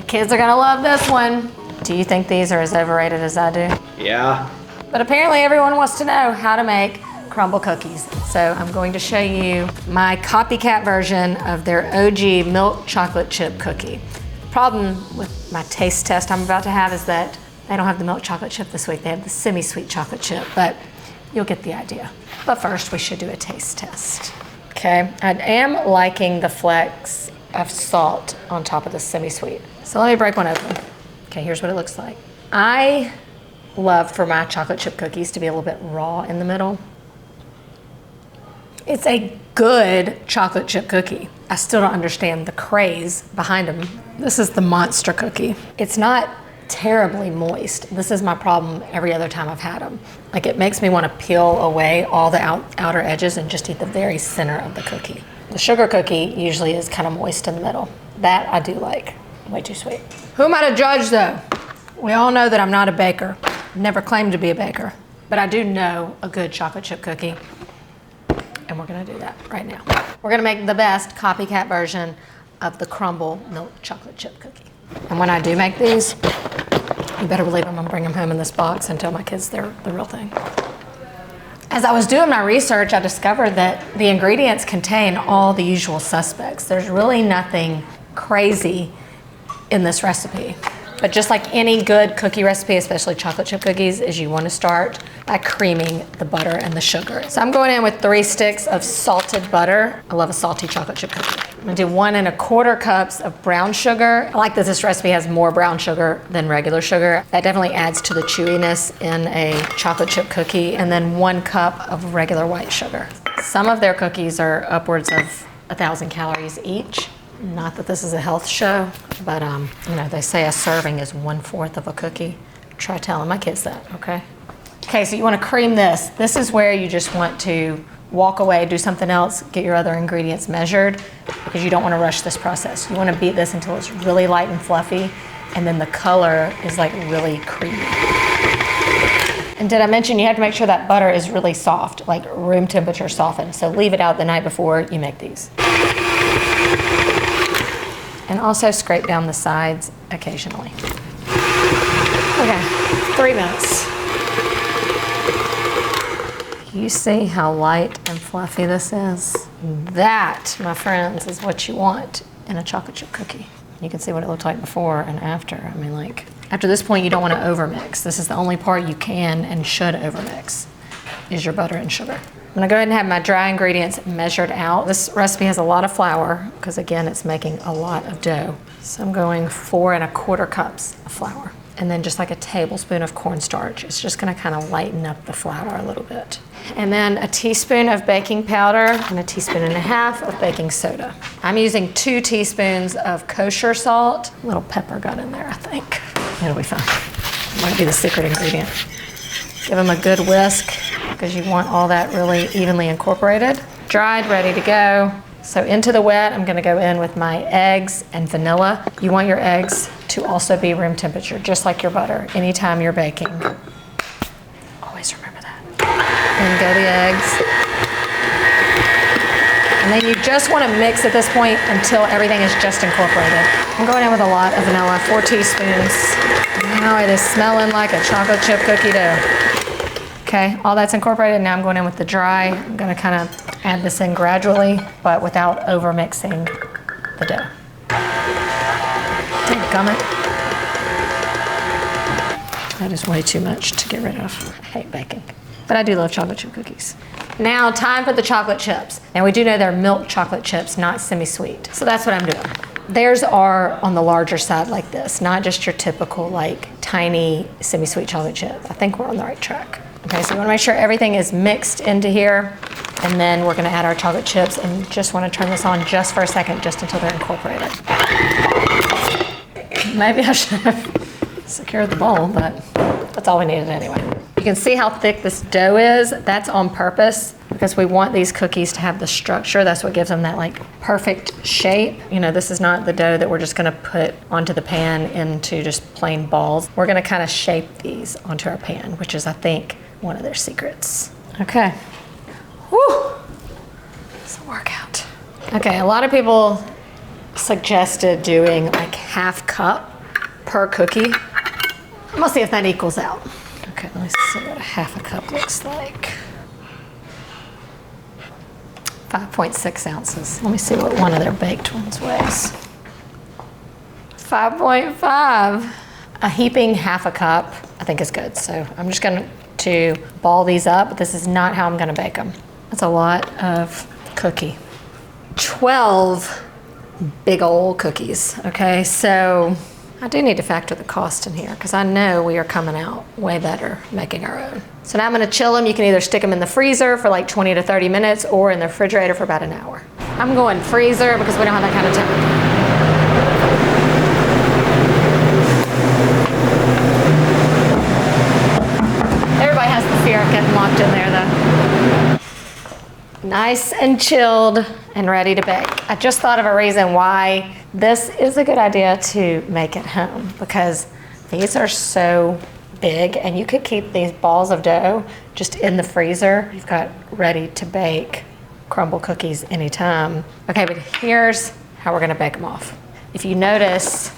kids are gonna love this one. Do you think these are as overrated as I do? Yeah. But apparently everyone wants to know how to make Crumbl cookies. So I'm going to show you my copycat version of their OG milk chocolate chip cookie. The problem with my taste test I'm about to have is that they don't have the milk chocolate chip this week. They have the semi-sweet chocolate chip, but you'll get the idea. But first we should do a taste test. Okay, I am liking the flecks of salt on top of the semi-sweet. So let me break one open. Okay, here's what it looks like. I love for my chocolate chip cookies to be a little bit raw in the middle. It's a good chocolate chip cookie. I still don't understand the craze behind them. This is the monster cookie. It's not terribly moist. This is my problem every other time I've had them. Like, it makes me want to peel away all the outer edges and just eat the very center of the cookie. The sugar cookie usually is kind of moist in the middle. That I do like. Way too sweet. Who am I to judge though? We all know that I'm not a baker. Never claimed to be a baker, but I do know a good chocolate chip cookie. And we're gonna do that right now. We're gonna make the best copycat version of the Crumbl milk chocolate chip cookie. And when I do make these, you better believe I'm gonna bring them home in this box and tell my kids they're the real thing. As I was doing my research, I discovered that the ingredients contain all the usual suspects. There's really nothing crazy in this recipe. But just like any good cookie recipe, especially chocolate chip cookies, is you want to start by creaming the butter and the sugar. So I'm going in with 3 sticks of salted butter. I love a salty chocolate chip cookie. I'm gonna do 1 1/4 cups of brown sugar. I like that this recipe has more brown sugar than regular sugar. That definitely adds to the chewiness in a chocolate chip cookie. And then 1 cup of regular white sugar. Some of their cookies are upwards of 1,000 calories each. Not that this is a health show, but you know, they say a serving is 1/4 of a cookie. Try telling my kids that, okay? Okay, so you wanna cream this. This is where you just want to walk away, do something else, get your other ingredients measured, because you don't wanna rush this process. You wanna beat this until it's really light and fluffy, and then the color is like really creamy. And did I mention you have to make sure that butter is really soft, like room temperature softened. So leave it out the night before you make these. And also scrape down the sides occasionally. Okay, 3 minutes. You see how light and fluffy this is? That, my friends, is what you want in a chocolate chip cookie. You can see what it looked like before and after. I mean, like, after this point, you don't want to overmix. This is the only part you can and should overmix, is your butter and sugar. I'm gonna go ahead and have my dry ingredients measured out. This recipe has a lot of flour, because again, it's making a lot of dough. So I'm going 4 1/4 cups of flour. And then just like a tablespoon of cornstarch. It's just gonna kind of lighten up the flour a little bit. And then a teaspoon of baking powder and a teaspoon and a half of baking soda. I'm using 2 teaspoons of kosher salt. A little pepper got in there, I think. It'll be fine. It might be the secret ingredient. Give them a good whisk, because you want all that really evenly incorporated. Dried, ready to go. So into the wet, I'm gonna go in with my eggs and vanilla. You want your eggs to also be room temperature, just like your butter, anytime you're baking. Always remember that. And go the eggs. And then you just wanna mix at this point until everything is just incorporated. I'm going in with a lot of vanilla, 4 teaspoons. Now it is smelling like a chocolate chip cookie dough. Okay, all that's incorporated. Now I'm going in with the dry. I'm gonna kind of add this in gradually, but without over mixing the dough. Dadgummit. That is way too much to get rid of. I hate baking, but I do love chocolate chip cookies. Now, time for the chocolate chips. Now we do know they're milk chocolate chips, not semi-sweet. So that's what I'm doing. Theirs are on the larger side like this, not just your typical like tiny semi-sweet chocolate chip. I think we're on the right track. Okay, so we wanna make sure everything is mixed into here, and then we're gonna add our chocolate chips, and just wanna turn this on just for a second, just until they're incorporated. Maybe I should have secured the bowl, but that's all we needed anyway. You can see how thick this dough is. That's on purpose, because we want these cookies to have the structure. That's what gives them that like perfect shape. You know, this is not the dough that we're just gonna put onto the pan into just plain balls. We're gonna kind of shape these onto our pan, which is, I think, one of their secrets. Okay. Woo! It's a workout. Okay, a lot of people suggested doing like 1/2 cup per cookie. I'm gonna see if that equals out. Okay, let me see what a half a cup looks like. 5.6 ounces. Let me see what one of their baked ones weighs. 5.5. A heaping half a cup, I think is good. So I'm just going to ball these up, but this is not how I'm going to bake them. That's a lot of cookie. 12 big old cookies. Okay, so I do need to factor the cost in here because I know we are coming out way better making our own. So now I'm going to chill them. You can either stick them in the freezer for like 20 to 30 minutes or in the refrigerator for about an hour. I'm going freezer because we don't have that kind of time. Everybody has the fear of getting locked in there though. Nice and chilled and ready to bake. I just thought of a reason why this is a good idea to make at home because these are so big and you could keep these balls of dough just in the freezer. You've got ready to bake Crumbl cookies anytime. Okay, but here's how we're gonna bake them off. If you notice,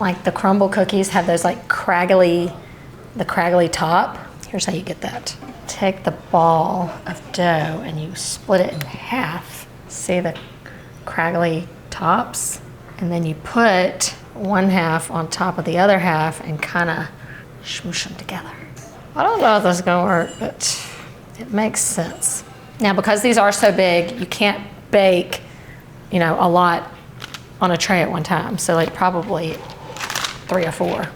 like the Crumbl cookies have those like the craggly top. Here's how you get that. Take the ball of dough and you split it in half. See the craggly tops? And then you put one half on top of the other half and kind of smoosh them together. I don't know if this is gonna work, but it makes sense. Now, because these are so big, you can't bake, a lot on a tray at one time. So like probably 3 or 4.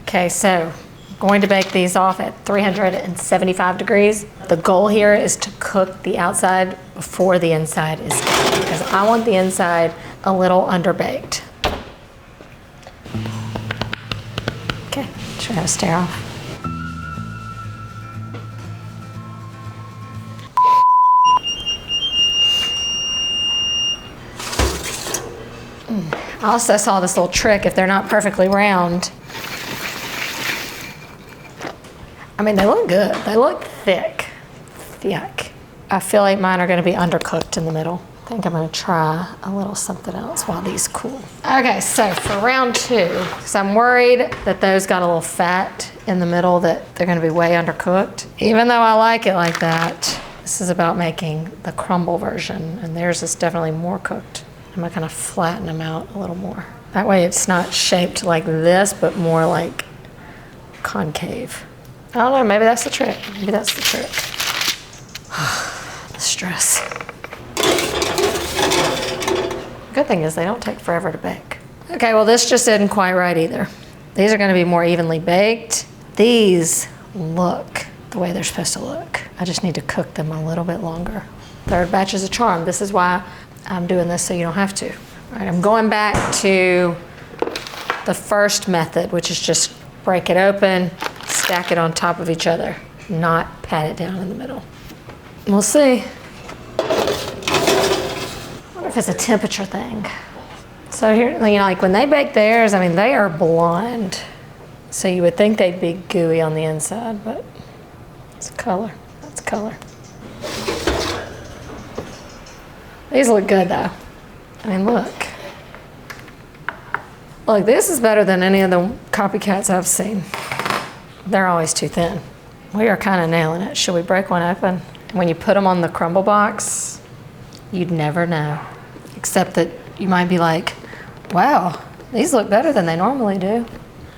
Okay, so I'm going to bake these off at 375 degrees. The goal here is to cook the outside before the inside is cooked because I want the inside a little underbaked. Okay, should we have a stir off? I also saw this little trick. If they're not perfectly round, I mean, they look good. They look thick. I feel like mine are gonna be undercooked in the middle. I think I'm gonna try a little something else while these cool. Okay, so for round 2, because I'm worried that those got a little fat in the middle, that they're gonna be way undercooked. Even though I like it like that, this is about making the Crumbl version, and theirs is definitely more cooked. I'm gonna kind of flatten them out a little more. That way it's not shaped like this, but more like concave. I don't know, maybe that's the trick. Maybe that's the trick. The stress. Good thing is they don't take forever to bake. Okay, well this just isn't quite right either. These are gonna be more evenly baked. These look the way they're supposed to look. I just need to cook them a little bit longer. Third batch is a charm. This is why I'm doing this so you don't have to. All right, I'm going back to the first method, which is just break it open, stack it on top of each other, not pat it down in the middle. We'll see. I wonder if it's a temperature thing. So here, like when they bake theirs, I mean, they are blonde. So you would think they'd be gooey on the inside, but it's color. That's color. These look good though. I mean, look. Look, this is better than any of the copycats I've seen. They're always too thin. We are kind of nailing it. Should we break one open? When you put them on the Crumbl box, you'd never know. Except that you might be like, wow, these look better than they normally do.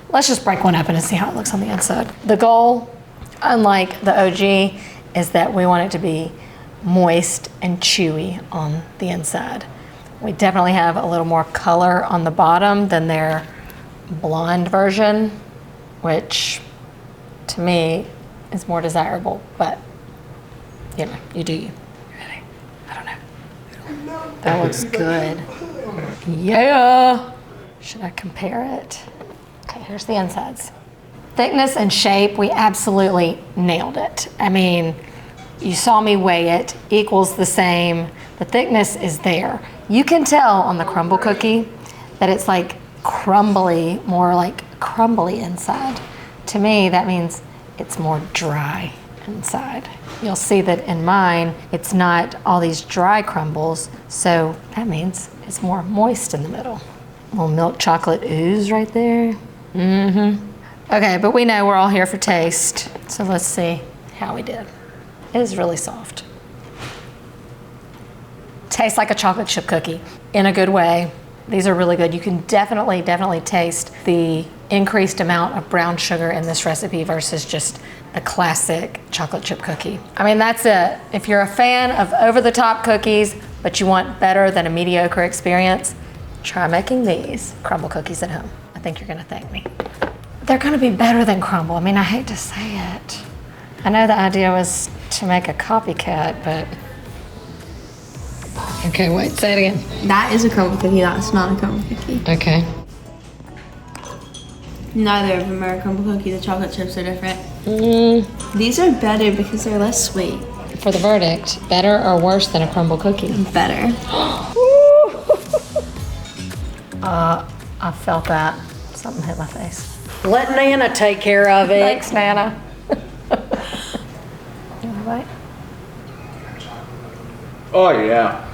Let's just break one open and see how it looks on the inside. The goal, unlike the OG, is that we want it to be moist and chewy on the inside. We definitely have a little more color on the bottom than their blonde version, which to me is more desirable, but you do you. Ready? I don't know. That looks good. Yeah. Should I compare it? Okay, here's the insides. Thickness and shape, we absolutely nailed it. I mean, you saw me weigh it, equals the same. The thickness is there. You can tell on the Crumbl cookie that it's like crumbly, more like crumbly inside. To me, that means it's more dry inside. You'll see that in mine, it's not all these dry crumbles, so that means it's more moist in the middle. Little milk chocolate ooze right there. Okay, but we know we're all here for taste. So let's see how we did. It is really soft. Tastes like a chocolate chip cookie in a good way. These are really good. You can definitely taste the increased amount of brown sugar in this recipe versus just the classic chocolate chip cookie. I mean, that's it. If you're a fan of over-the-top cookies, but you want better than a mediocre experience, try making these Crumbl cookies at home. I think you're gonna thank me. They're gonna be better than Crumbl. I mean, I hate to say it. I know the idea was to make a copycat, but. Okay, wait, say it again. That is a Crumbl cookie, that's not a Crumbl cookie. Okay. Neither of them are a Crumbl cookie, the chocolate chips are different. These are better because they're less sweet. For the verdict, better or worse than a Crumbl cookie? Better. I felt that. Something hit my face. Let Nana take care of it. Thanks, Nana. You want a bite? Oh yeah.